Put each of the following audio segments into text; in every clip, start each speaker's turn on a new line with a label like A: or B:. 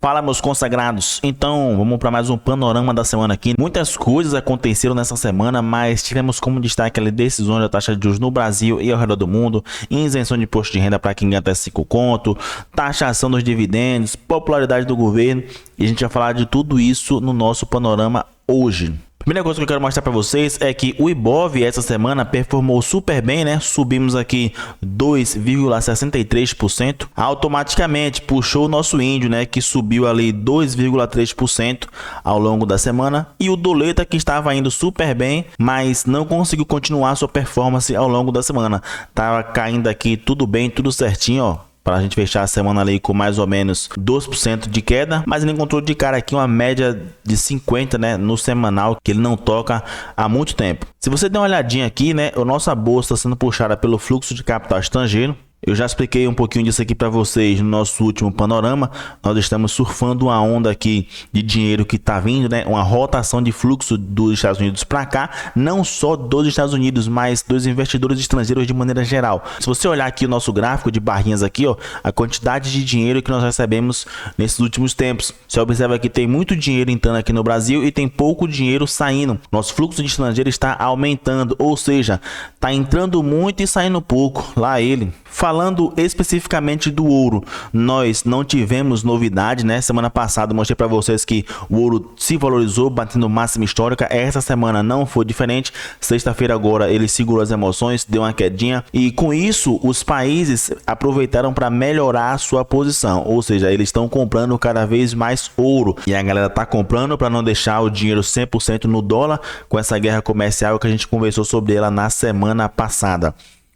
A: Fala, meus consagrados. Então, vamos para mais um panorama da semana aqui. Muitas coisas aconteceram nessa semana, mas tivemos como destaque ali decisões da taxa de juros no Brasil e ao redor do mundo, isenção de imposto de renda para quem ganha até 5 conto, taxação dos dividendos, popularidade do governo, e a gente vai falar de tudo isso no nosso panorama hoje. Primeira coisa que eu quero mostrar para vocês é que o Ibov essa semana performou super bem, né? Subimos aqui 2,63%. Automaticamente puxou o nosso índio, né? Que subiu ali 2,3% ao longo da semana. E o Doleta, que estava indo super bem, mas não conseguiu continuar sua performance ao longo da semana. Tava caindo aqui tudo bem, tudo certinho, ó, para a gente fechar a semana ali com mais ou menos 2% de queda, mas ele encontrou de cara aqui uma média de 50, né, no semanal, que ele não toca há muito tempo. Se você der uma olhadinha aqui, né, a nossa bolsa está sendo puxada pelo fluxo de capital estrangeiro. Eu já expliquei um pouquinho disso aqui para vocês no nosso último panorama. Nós estamos surfando uma onda aqui de dinheiro que está vindo, né? Uma rotação de fluxo dos Estados Unidos para cá, não só dos Estados Unidos, mas dos investidores estrangeiros de maneira geral. Se você olhar aqui o nosso gráfico de barrinhas aqui, ó, a quantidade de dinheiro que nós recebemos nesses últimos tempos. Você observa que tem muito dinheiro entrando aqui no Brasil e tem pouco dinheiro saindo. Nosso fluxo de estrangeiro está aumentando, ou seja, está entrando muito e saindo pouco. Lá ele. Falando especificamente do ouro, nós não tivemos novidade, né? Semana passada eu mostrei para vocês que o ouro se valorizou, batendo máxima histórica. Essa semana não foi diferente. Sexta-feira agora ele segurou as emoções, deu uma quedinha. E com isso, os países aproveitaram para melhorar a sua posição. Ou seja, eles estão comprando cada vez mais ouro. E a galera tá comprando para não deixar o dinheiro 100% no dólar, com essa guerra comercial que a gente conversou sobre ela na semana passada.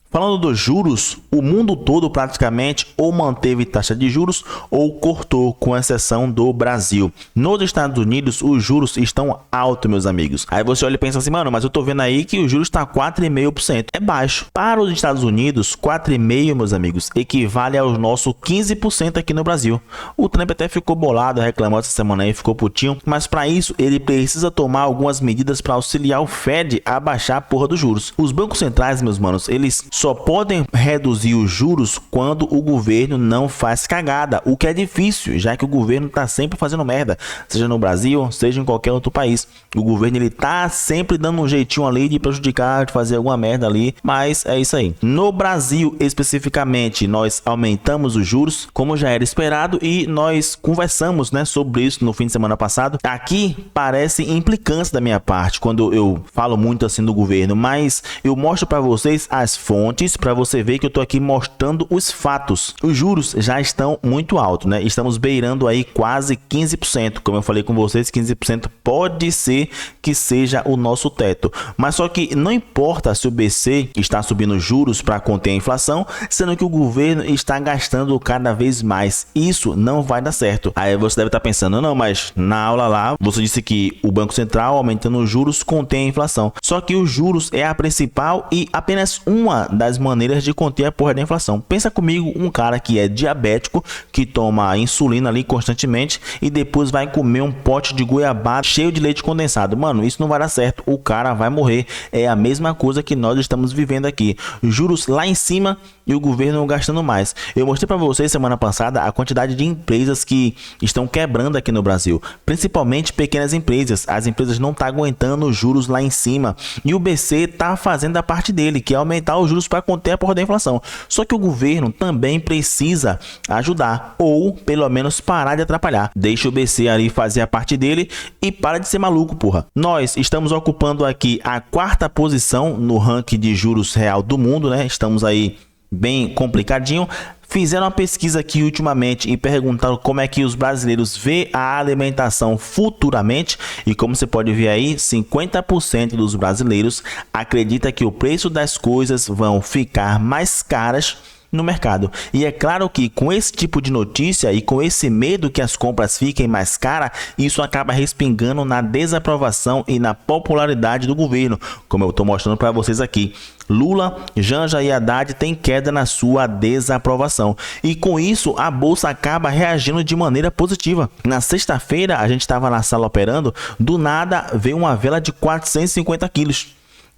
A: Falando dos juros, o mundo todo praticamente ou manteve taxa de juros ou cortou, com exceção do Brasil. Nos Estados Unidos, os juros estão altos, meus amigos. Aí você olha e pensa assim, mano, mas eu tô vendo aí que o juros está 4,5%. É baixo. Para os Estados Unidos, 4,5%, meus amigos, equivale ao nosso 15% aqui no Brasil. O Trump até ficou bolado, reclamou essa semana aí, ficou putinho. Mas para isso, ele precisa tomar algumas medidas para auxiliar o Fed a baixar a porra dos juros. Os bancos centrais, meus manos, eles só podem reduzir os juros quando o governo não faz cagada, o que é difícil, já que o governo tá sempre fazendo merda, seja no Brasil, seja em qualquer outro país. O governo ele tá sempre dando um jeitinho ali de prejudicar, de fazer alguma merda ali, mas é isso aí. No Brasil especificamente, nós aumentamos os juros, como já era esperado, e nós conversamos, né, sobre isso no fim de semana passado. Aqui parece implicância da minha parte quando eu falo muito assim do governo, mas eu mostro para vocês as fontes para você ver que eu tô aqui mostrando os fatos. Os juros já estão muito altos, né? Estamos beirando aí quase 15%. Como eu falei com vocês, 15% pode ser que seja o nosso teto. Mas só que não importa se o BC está subindo juros para conter a inflação, sendo que o governo está gastando cada vez mais. Isso não vai dar certo. Aí você deve estar pensando, não, mas na aula lá você disse que o Banco Central aumentando os juros contém a inflação. Só que os juros é a principal e apenas uma das maneiras de conter a porra da inflação. Pensa comigo, um cara que é diabético, que toma insulina ali constantemente e depois vai comer um pote de goiabada cheio de leite condensado. Mano, isso não vai dar certo, o cara vai morrer. É a mesma coisa que nós estamos vivendo aqui. Juros lá em cima e o governo gastando mais. Eu mostrei para vocês semana passada a quantidade de empresas que estão quebrando aqui no Brasil, principalmente pequenas empresas. As empresas não estão aguentando os juros lá em cima e o BC tá fazendo a parte dele, que é aumentar os juros para conter a porra da inflação. Só que o governo também precisa ajudar, ou pelo menos parar de atrapalhar. Deixa o BC ali fazer a parte dele e para de ser maluco, porra. Nós estamos ocupando aqui a 4ª posição no ranking de juros real do mundo, né? Estamos aí bem complicadinho. Fizeram uma pesquisa aqui ultimamente e perguntaram como é que os brasileiros vê a alimentação futuramente, e como você pode ver aí, 50% dos brasileiros acredita que o preço das coisas vão ficar mais caras no mercado. E é claro que com esse tipo de notícia e com esse medo que as compras fiquem mais caras, isso acaba respingando na desaprovação e na popularidade do governo, como eu estou mostrando para vocês aqui. Lula, Janja e Haddad têm queda na sua desaprovação. E com isso, a bolsa acaba reagindo de maneira positiva. Na sexta-feira, a gente estava na sala operando, do nada veio uma vela de 450 quilos.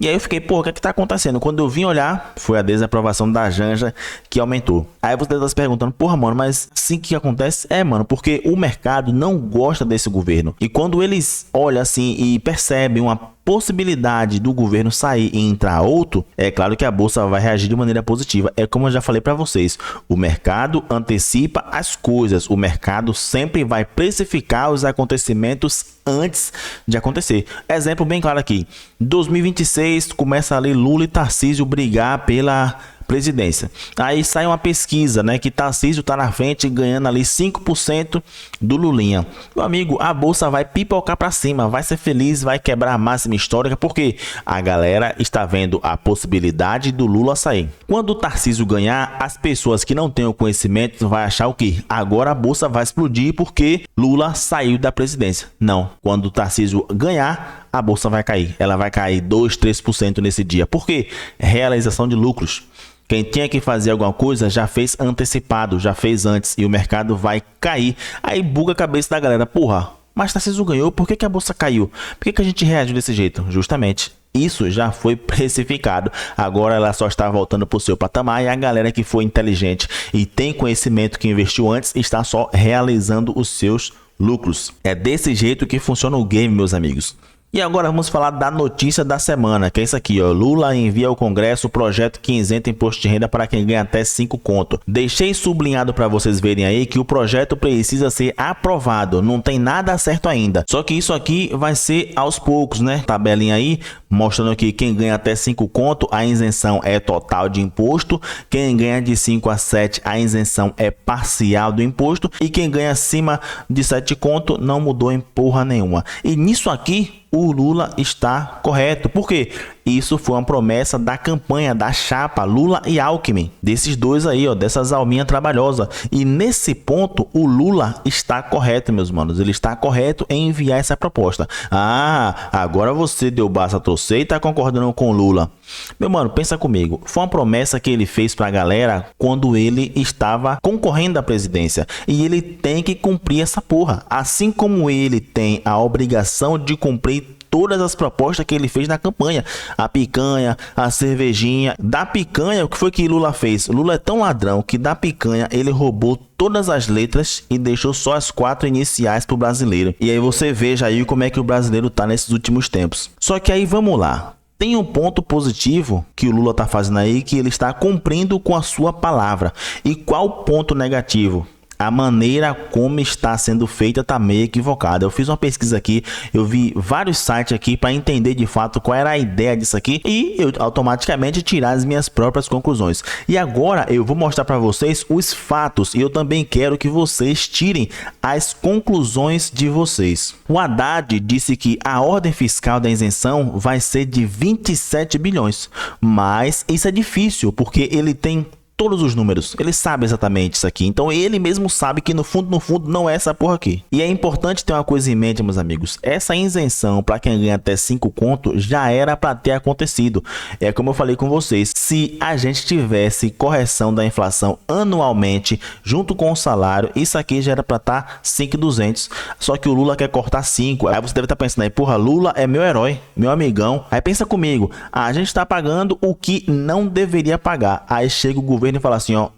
A: E aí eu fiquei, pô, o que é que tá acontecendo? Quando eu vim olhar, foi a desaprovação da Janja que aumentou. Aí você tá se perguntando, porra, mano, mas assim que acontece? É, mano, porque o mercado não gosta desse governo. E quando eles olham assim e percebem uma possibilidade do governo sair e entrar outro, é claro que a bolsa vai reagir de maneira positiva. É como eu já falei para vocês, o mercado antecipa as coisas, o mercado sempre vai precificar os acontecimentos antes de acontecer. Exemplo bem claro aqui, 2026 começa ali Lula e Tarcísio brigar pela presidência. Aí sai uma pesquisa, né, que Tarcísio tá na frente ganhando ali 5% do Lulinha. Meu amigo, a bolsa vai pipocar para cima, vai ser feliz, vai quebrar a máxima histórica, porque a galera está vendo a possibilidade do Lula sair. Quando o Tarcísio ganhar, as pessoas que não têm o conhecimento vai achar o quê? Agora a bolsa vai explodir porque Lula saiu da presidência. Não, quando o Tarcísio ganhar, a bolsa vai cair. Ela vai cair 2, 3% nesse dia. Por quê? Realização de lucros. Quem tinha que fazer alguma coisa já fez antecipado, já fez antes e o mercado vai cair. Aí buga a cabeça da galera. Porra, mas Tarcísio ganhou, por que a bolsa caiu? Por que a gente reagiu desse jeito? Justamente, isso já foi precificado. Agora ela só está voltando para o seu patamar e a galera que foi inteligente e tem conhecimento que investiu antes está só realizando os seus lucros. É desse jeito que funciona o game, meus amigos. E agora vamos falar da notícia da semana, que é isso aqui, ó. Lula envia ao Congresso o projeto que isenta imposto de renda para quem ganha até 5 conto. Deixei sublinhado para vocês verem aí que o projeto precisa ser aprovado, não tem nada certo ainda. Só que isso aqui vai ser aos poucos, né? Tabelinha aí, mostrando que quem ganha até 5 conto, a isenção é total de imposto. Quem ganha de 5 a 7, a isenção é parcial do imposto. E quem ganha acima de 7 conto, não mudou em porra nenhuma. E nisso aqui, o Lula está correto. Por quê? Isso foi uma promessa da campanha da chapa Lula e Alckmin, desses dois aí, ó, dessas alminhas trabalhosas. E nesse ponto o Lula está correto, meus manos. Ele está correto em enviar essa proposta. Ah, agora você deu braço a torcer e está concordando com o Lula. Meu mano, pensa comigo. Foi uma promessa que ele fez para a galera quando ele estava concorrendo à presidência. E ele tem que cumprir essa porra. Assim como ele tem a obrigação de cumprir todas as propostas que ele fez na campanha. A picanha, a cervejinha. Da picanha, o que foi que Lula fez? Lula é tão ladrão que da picanha ele roubou todas as letras e deixou só as 4 iniciais para o brasileiro. E aí você veja aí como é que o brasileiro tá nesses últimos tempos. Só que aí vamos lá. Tem um ponto positivo que o Lula tá fazendo aí, que ele está cumprindo com a sua palavra. E qual o ponto negativo? A maneira como está sendo feita está meio equivocada. Eu fiz uma pesquisa aqui, eu vi vários sites aqui para entender de fato qual era a ideia disso aqui e eu automaticamente tirar as minhas próprias conclusões. E agora eu vou mostrar para vocês os fatos e eu também quero que vocês tirem as conclusões de vocês. O Haddad disse que a ordem fiscal da isenção vai ser de 27 bilhões, mas isso é difícil porque ele tem todos os números, ele sabe exatamente isso aqui, então ele mesmo sabe que no fundo não é essa porra aqui. E é importante ter uma coisa em mente, meus amigos, essa isenção para quem ganha até 5 conto já era para ter acontecido. É como eu falei com vocês, se a gente tivesse correção da inflação anualmente junto com o salário, isso aqui já era para estar 5.200, só que o Lula quer cortar 5, aí você deve estar pensando aí, porra, Lula é meu herói, meu amigão. Aí pensa comigo, a gente está pagando o que não deveria pagar, aí chega o governo e fala assim, ó,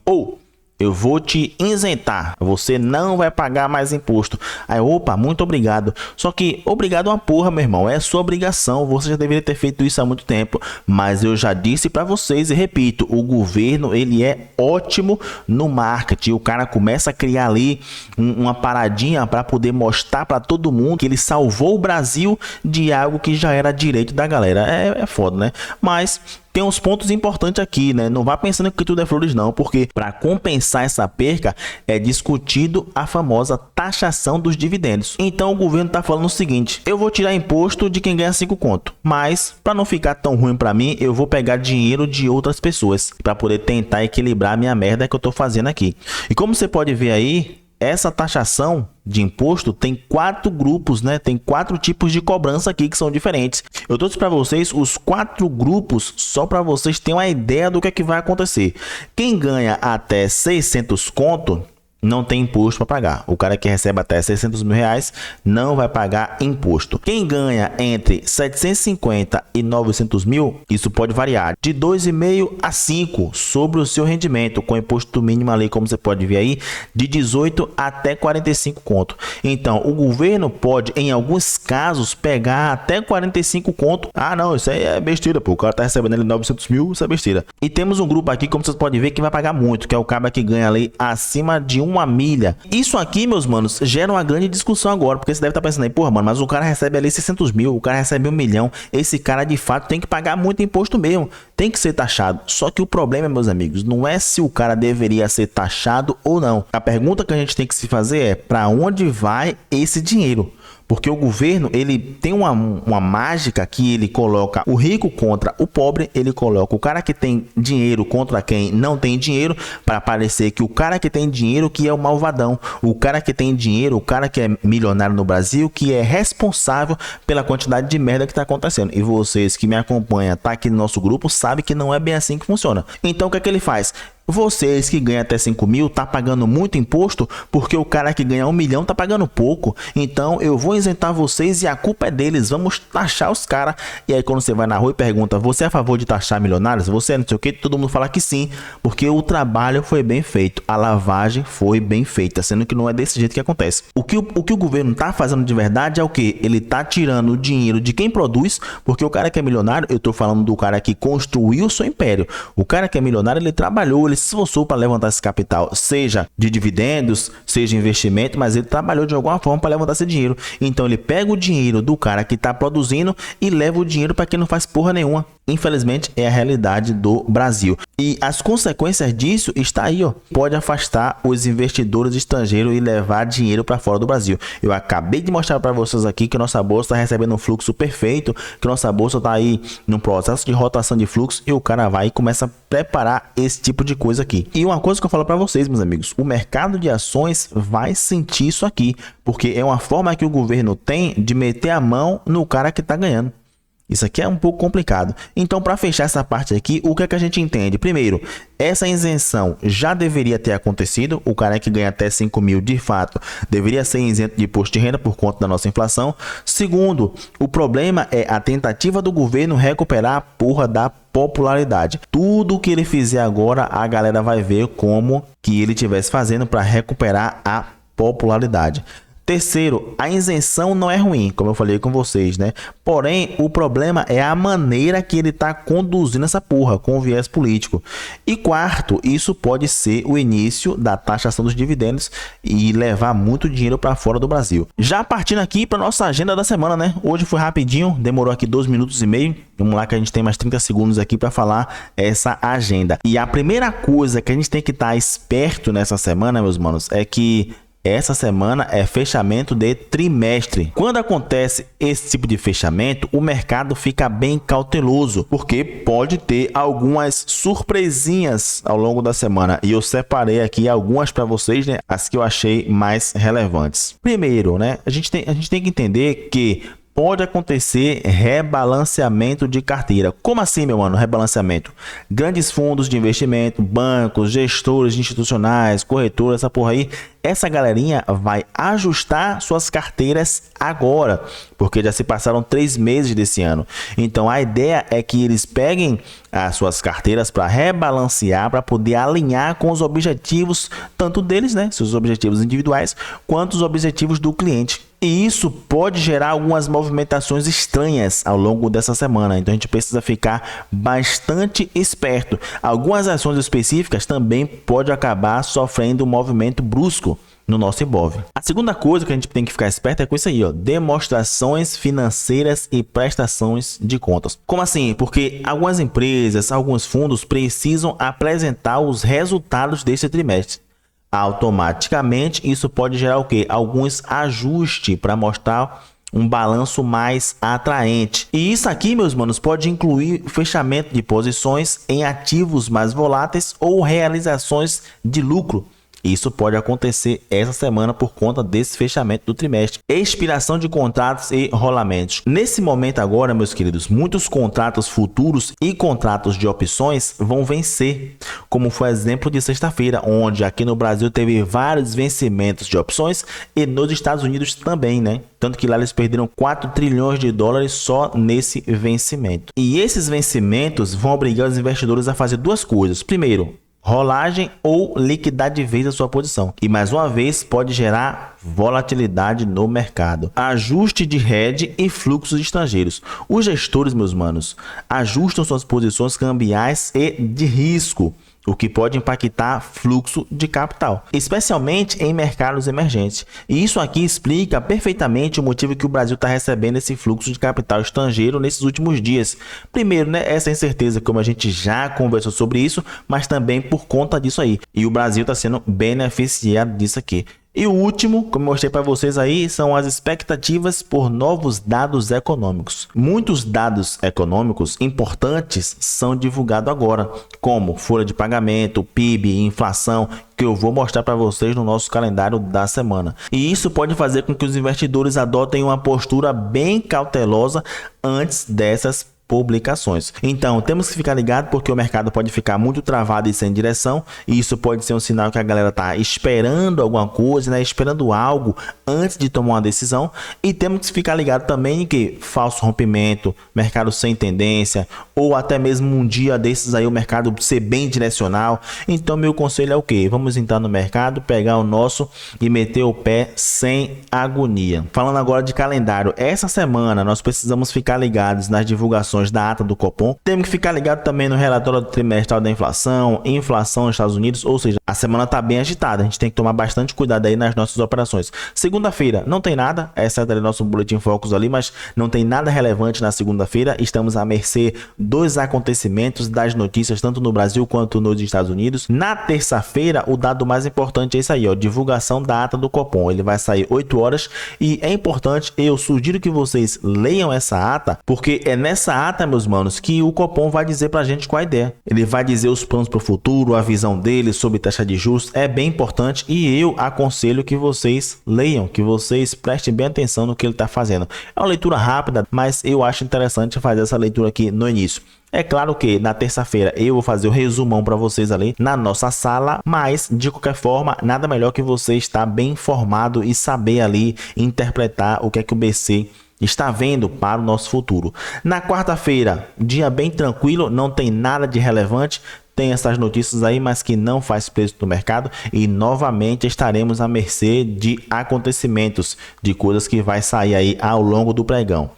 A: eu vou te isentar, você não vai pagar mais imposto. Aí, opa, muito obrigado. Só que obrigado é uma porra, meu irmão, é sua obrigação, você já deveria ter feito isso há muito tempo. Mas eu já disse para vocês e repito, o governo, ele é ótimo no marketing. O cara começa a criar ali uma paradinha para poder mostrar para todo mundo que ele salvou o Brasil de algo que já era direito da galera. É foda, né? Mas tem uns pontos importantes aqui, né? Não vá pensando que tudo é flores não, porque para compensar essa perca é discutido a famosa taxação dos dividendos. Então o governo tá falando o seguinte, eu vou tirar imposto de quem ganha 5 conto, mas para não ficar tão ruim para mim, eu vou pegar dinheiro de outras pessoas para poder tentar equilibrar a minha merda que eu tô fazendo aqui. E como você pode ver aí, essa taxação de imposto tem 4 grupos, né? Tem 4 tipos de cobrança aqui que são diferentes. Eu trouxe para vocês os 4 grupos só para vocês terem uma ideia do que é que vai acontecer. Quem ganha até 600 conto, não tem imposto para pagar. O cara que recebe até 600 mil reais não vai pagar imposto. Quem ganha entre 750 e 900 mil, isso pode variar de 2,5 a 5 sobre o seu rendimento, com imposto mínimo ali, como você pode ver aí, de 18 até 45 conto. Então, o governo pode, em alguns casos, pegar até 45 conto. Ah, não, isso aí é besteira, pô. O cara tá recebendo ali 900 mil, isso é besteira. E temos um grupo aqui, como vocês podem ver, que vai pagar muito, que é o cara que ganha ali acima de 1 milha. Isso aqui, meus manos, gera uma grande discussão agora, porque você deve estar pensando aí, porra, mano, mas o cara recebe ali 600 mil, o cara recebe 1 milhão. Esse cara, de fato, tem que pagar muito imposto mesmo. Tem que ser taxado. Só que o problema, meus amigos, não é se o cara deveria ser taxado ou não. A pergunta que a gente tem que se fazer é: para onde vai esse dinheiro? Porque o governo, ele tem uma mágica que ele coloca o rico contra o pobre, ele coloca o cara que tem dinheiro contra quem não tem dinheiro, para parecer que o cara que tem dinheiro que é o malvadão, o cara que tem dinheiro, o cara que é milionário no Brasil, que é responsável pela quantidade de merda que está acontecendo. E vocês que me acompanham, tá aqui no nosso grupo, sabem que não é bem assim que funciona. Então o que é que ele faz? Vocês que ganham até 5 mil tá pagando muito imposto, porque o cara que ganha 1 milhão tá pagando pouco. Então eu vou isentar vocês e a culpa é deles. Vamos taxar os caras. E aí quando você vai na rua e pergunta: você é a favor de taxar milionários? Você é não sei o que? Todo mundo fala que sim, porque o trabalho foi bem feito, a lavagem foi bem feita, sendo que não é desse jeito que acontece. O que o governo tá fazendo de verdade é o que? Ele tá tirando o dinheiro de quem produz, porque o cara que é milionário, eu tô falando do cara que construiu o seu império. O cara que é milionário, ele trabalhou, ele se esforçou para levantar esse capital, seja de dividendos, seja investimento, mas ele trabalhou de alguma forma para levantar esse dinheiro. Então ele pega o dinheiro do cara que está produzindo e leva o dinheiro para quem não faz porra nenhuma. Infelizmente é a realidade do Brasil. E as consequências disso está aí, ó. Pode afastar os investidores estrangeiros e levar dinheiro para fora do Brasil. Eu acabei de mostrar para vocês aqui que nossa bolsa está recebendo um fluxo perfeito, que nossa bolsa está aí num processo de rotação de fluxo, e o cara vai e começa a preparar esse tipo de coisa aqui. E uma coisa que eu falo para vocês, meus amigos, o mercado de ações vai sentir isso aqui, porque é uma forma que o governo tem de meter a mão no cara que está ganhando. Isso aqui é um pouco complicado. Então, para fechar essa parte aqui, o que é que a gente entende? Primeiro, essa isenção já deveria ter acontecido. O cara que ganha até 5 mil, de fato, deveria ser isento de imposto de renda por conta da nossa inflação. Segundo, o problema é a tentativa do governo recuperar a porra da popularidade. Tudo que ele fizer agora, a galera vai ver como que ele estivesse fazendo para recuperar a popularidade. Terceiro, a isenção não é ruim, como eu falei com vocês, né? Porém, o problema é a maneira que ele está conduzindo essa porra, com viés político. E quarto, isso pode ser o início da taxação dos dividendos e levar muito dinheiro para fora do Brasil. Já partindo aqui para nossa agenda da semana, né? Hoje foi rapidinho, demorou aqui 2 minutos e meio. Vamos lá que a gente tem mais 30 segundos aqui para falar essa agenda. E a primeira coisa que a gente tem que estar esperto nessa semana, meus manos, é que essa semana é fechamento de trimestre. Quando acontece esse tipo de fechamento, o mercado fica bem cauteloso, porque pode ter algumas surpresinhas ao longo da semana. E eu separei aqui algumas para vocês, né? As que eu achei mais relevantes. Primeiro, né? A gente tem que entender que pode acontecer rebalanceamento de carteira. Como assim, meu mano? Rebalanceamento. Grandes fundos de investimento, bancos, gestores institucionais, corretoras, essa porra aí, essa galerinha vai ajustar suas carteiras agora, porque já se passaram 3 meses desse ano. Então a ideia é que eles peguem as suas carteiras para rebalancear, para poder alinhar com os objetivos, tanto deles, né, seus objetivos individuais, quanto os objetivos do cliente. E isso pode gerar algumas movimentações estranhas ao longo dessa semana. Então a gente precisa ficar bastante esperto. Algumas ações específicas também podem acabar sofrendo um movimento brusco no nosso Ibov. A segunda coisa que a gente tem que ficar esperto é com isso aí, ó, demonstrações financeiras e prestações de contas. Como assim? Porque algumas empresas, alguns fundos precisam apresentar os resultados desse trimestre. Automaticamente, isso pode gerar o quê? Alguns ajustes para mostrar um balanço mais atraente. E isso aqui, meus manos, pode incluir fechamento de posições em ativos mais voláteis ou realizações de lucro. Isso pode acontecer essa semana por conta desse fechamento do trimestre. Expiração de contratos e rolamentos. Nesse momento agora, meus queridos, muitos contratos futuros e contratos de opções vão vencer, como foi exemplo de sexta-feira, onde aqui no Brasil teve vários vencimentos de opções e nos Estados Unidos também, né? Tanto que lá eles perderam 4 trilhões de dólares só nesse vencimento. E esses vencimentos vão obrigar os investidores a fazer duas coisas. Primeiro, rolagem ou liquidar de vez a sua posição. E mais uma vez pode gerar volatilidade no mercado. Ajuste de hedge e fluxos estrangeiros. Os gestores, meus manos, ajustam suas posições cambiais e de risco, o que pode impactar fluxo de capital, especialmente em mercados emergentes. E isso aqui explica perfeitamente o motivo que o Brasil está recebendo esse fluxo de capital estrangeiro nesses últimos dias. Primeiro, né, essa incerteza, como a gente já conversou sobre isso, mas também por conta disso aí. E o Brasil está sendo beneficiado disso aqui. E o último, como eu mostrei para vocês aí, são as expectativas por novos dados econômicos. Muitos dados econômicos importantes são divulgados agora, como folha de pagamento, PIB e inflação, que eu vou mostrar para vocês no nosso calendário da semana. E isso pode fazer com que os investidores adotem uma postura bem cautelosa antes dessas publicações. Então, temos que ficar ligado porque o mercado pode ficar muito travado e sem direção, e isso pode ser um sinal que a galera está esperando alguma coisa, né? Esperando algo antes de tomar uma decisão. E temos que ficar ligado também em que falso rompimento, mercado sem tendência, ou até mesmo um dia desses aí o mercado ser bem direcional. Então, meu conselho é o quê? Vamos entrar no mercado, pegar o nosso e meter o pé sem agonia. Falando agora de calendário, essa semana nós precisamos ficar ligados nas divulgações da ata do Copom. Temos que ficar ligado também no relatório trimestral da inflação nos Estados Unidos, ou seja, a semana está bem agitada, a gente tem que tomar bastante cuidado aí nas nossas operações. Segunda-feira não tem nada, exceto ali nosso boletim focus ali, mas não tem nada relevante na segunda-feira, estamos à mercê dos acontecimentos, das notícias, tanto no Brasil quanto nos Estados Unidos. Na terça-feira, o dado mais importante é isso aí, ó, divulgação da ata do Copom, ele vai sair 8 horas e é importante, eu sugiro que vocês leiam essa ata, porque é nessa ata, meus manos, que o Copom vai dizer pra gente qual a ideia. Ele vai dizer os planos para o futuro, a visão dele sobre taxa de juros, é bem importante e eu aconselho que vocês leiam, que vocês prestem bem atenção no que ele está fazendo. É uma leitura rápida, mas eu acho interessante fazer essa leitura aqui no início. É claro que na terça-feira eu vou fazer o resumão para vocês ali na nossa sala, mas de qualquer forma, nada melhor que você estar bem informado e saber ali interpretar o que é que o BC está vendo para o nosso futuro. Na quarta-feira, dia bem tranquilo, não tem nada de relevante, tem essas notícias aí, mas que não faz preço no mercado e novamente estaremos à mercê de acontecimentos, de coisas que vai sair aí ao longo do pregão.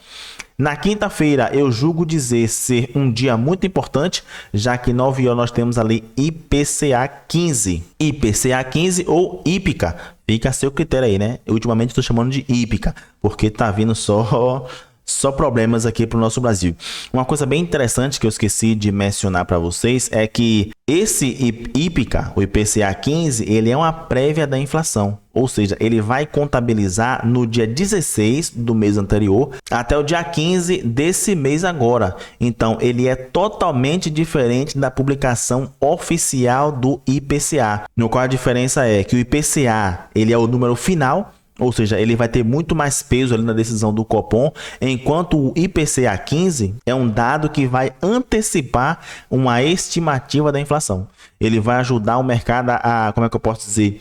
A: Na quinta-feira, eu julgo dizer ser um dia muito importante, já que 9 horas nós temos ali IPCA 15. IPCA 15 ou IPCA, fica a seu critério aí, né? Eu, ultimamente estou chamando de IPCA, porque tá vindo só problemas aqui para o nosso Brasil. Uma coisa bem interessante que eu esqueci de mencionar para vocês é que esse IPCA, o IPCA 15, ele é uma prévia da inflação. Ou seja, ele vai contabilizar no dia 16 do mês anterior até o dia 15 desse mês agora. Então, ele é totalmente diferente da publicação oficial do IPCA. No qual a diferença é que o IPCA, ele é o número final, ou seja, ele vai ter muito mais peso ali na decisão do Copom, enquanto o IPCA 15 é um dado que vai antecipar uma estimativa da inflação. Ele vai ajudar o mercado a, como é que eu posso dizer,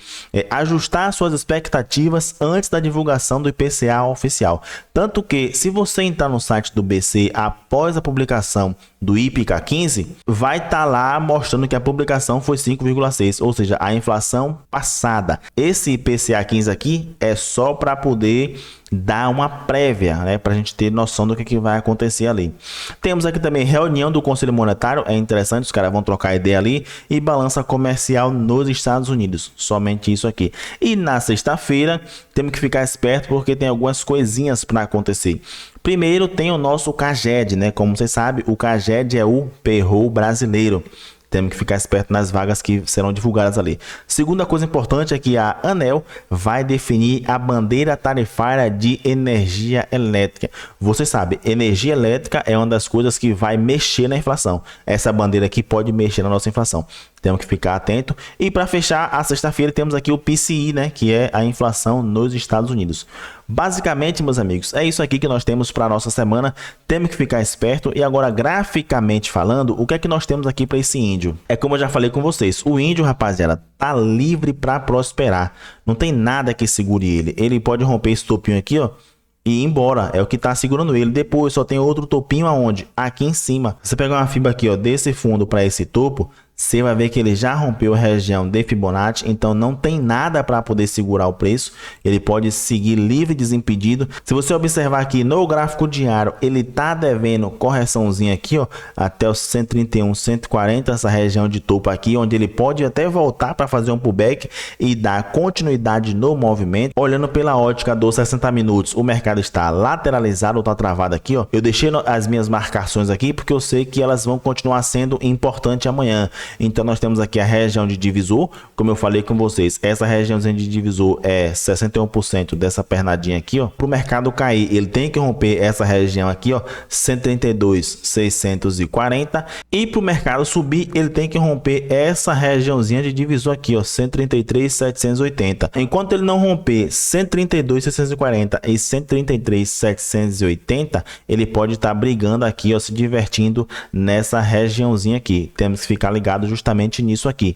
A: ajustar suas expectativas antes da divulgação do IPCA oficial. Tanto que, se você entrar no site do BC após a publicação do IPCA 15, vai estar lá mostrando que a publicação foi 5,6, ou seja, a inflação passada. Esse IPCA 15 aqui é só para poder dar uma prévia, né, para a gente ter noção do que vai acontecer ali. Temos aqui também reunião do Conselho Monetário, é interessante, os caras vão trocar ideia ali, e balança comercial nos Estados Unidos, somente isso aqui. E na sexta-feira, temos que ficar esperto porque tem algumas coisinhas para acontecer. Primeiro tem o nosso CAGED, né, como vocês sabem, o CAGED é o payroll brasileiro. Temos que ficar esperto nas vagas que serão divulgadas ali. Segunda coisa importante é que a ANEEL vai definir a bandeira tarifária de energia elétrica. Você sabe, energia elétrica é uma das coisas que vai mexer na inflação. Essa bandeira aqui pode mexer na nossa inflação. Temos que ficar atento. E para fechar a sexta-feira temos aqui o PCI, né, que é a inflação nos Estados Unidos. Basicamente, meus amigos, é isso aqui que nós temos para a nossa semana. Temos que ficar esperto. E agora, graficamente falando, o que é que nós temos aqui para esse índio? É como eu já falei com vocês, o índio, rapaziada, tá livre para prosperar. Não tem nada que segure ele. Ele pode romper esse topinho aqui, ó, e ir embora, é o que tá segurando ele. Depois só tem outro topinho aonde? Aqui em cima. Você pegar uma fibra aqui, ó, desse fundo para esse topo, você vai ver que ele já rompeu a região de Fibonacci, então não tem nada para poder segurar o preço. Ele pode seguir livre e desimpedido. Se você observar aqui no gráfico diário, ele tá devendo correçãozinha aqui, ó, até os 131, 140, essa região de topo aqui, onde ele pode até voltar para fazer um pullback e dar continuidade no movimento. Olhando pela ótica dos 60 minutos, o mercado está lateralizado, ou tá travado aqui, ó. Eu deixei as minhas marcações aqui porque eu sei que elas vão continuar sendo importantes amanhã. Então nós temos aqui a região de divisor, como eu falei com vocês, essa regiãozinha de divisor é 61% dessa pernadinha aqui, ó. Para o mercado cair, ele tem que romper essa região aqui, ó, 132.640, e para o mercado subir, ele tem que romper essa regiãozinha de divisor aqui, ó, 133.780. Enquanto ele não romper 132.640 e 133.780, ele pode estar brigando aqui, ó, se divertindo nessa regiãozinha aqui. Temos que ficar ligado justamente nisso aqui.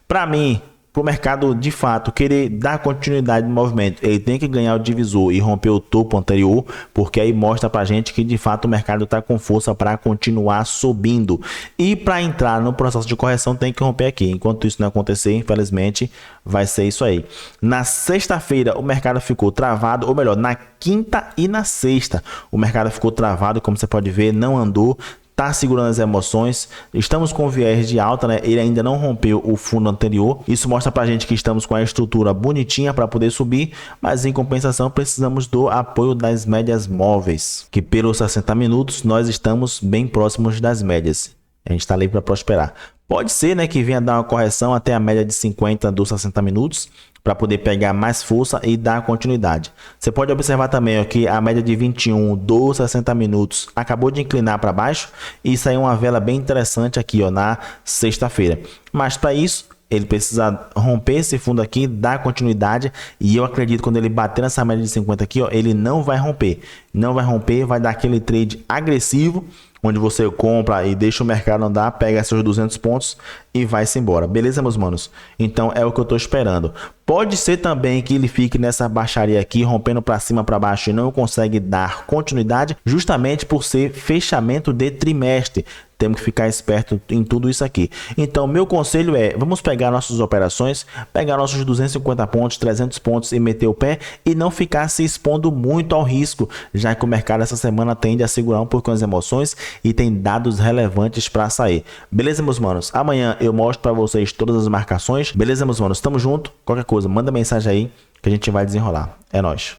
A: Para mim, para o mercado de fato querer dar continuidade no movimento, ele tem que ganhar o divisor e romper o topo anterior, porque aí mostra para a gente que de fato o mercado está com força para continuar subindo. E para entrar no processo de correção tem que romper aqui. Enquanto isso não acontecer, infelizmente, vai ser isso aí. Na sexta-feira o mercado ficou travado, ou melhor, na quinta e na sexta o mercado ficou travado, como você pode ver, não andou. Tá segurando as emoções, estamos com viés de alta, né? Ele ainda não rompeu o fundo anterior. Isso mostra pra gente que estamos com a estrutura bonitinha para poder subir, mas em compensação precisamos do apoio das médias móveis, que pelos 60 minutos nós estamos bem próximos das médias. A gente está ali para prosperar. Pode ser, né, que venha dar uma correção até a média de 50 dos 60 minutos para poder pegar mais força e dar continuidade. Você pode observar também ó, que a média de 21 dos 60 minutos acabou de inclinar para baixo e saiu uma vela bem interessante aqui ó, na sexta-feira. Mas para isso ele precisa romper esse fundo aqui, dar continuidade, e eu acredito que quando ele bater nessa média de 50 aqui, ó, ele não vai romper. Não vai romper, vai dar aquele trade agressivo, onde você compra e deixa o mercado andar, pega seus 200 pontos e vai-se embora. Beleza, meus manos? Então é o que eu estou esperando. Pode ser também que ele fique nessa baixaria aqui, rompendo para cima, para baixo e não consegue dar continuidade, justamente por ser fechamento de trimestre. Temos que ficar esperto em tudo isso aqui. Então, meu conselho é, vamos pegar nossas operações, pegar nossos 250 pontos, 300 pontos e meter o pé e não ficar se expondo muito ao risco, já que o mercado essa semana tende a segurar um pouco as emoções e tem dados relevantes para sair. Beleza, meus manos? Amanhã eu mostro para vocês todas as marcações. Beleza, meus manos? Tamo junto. Qualquer coisa, manda mensagem aí que a gente vai desenrolar. É nóis.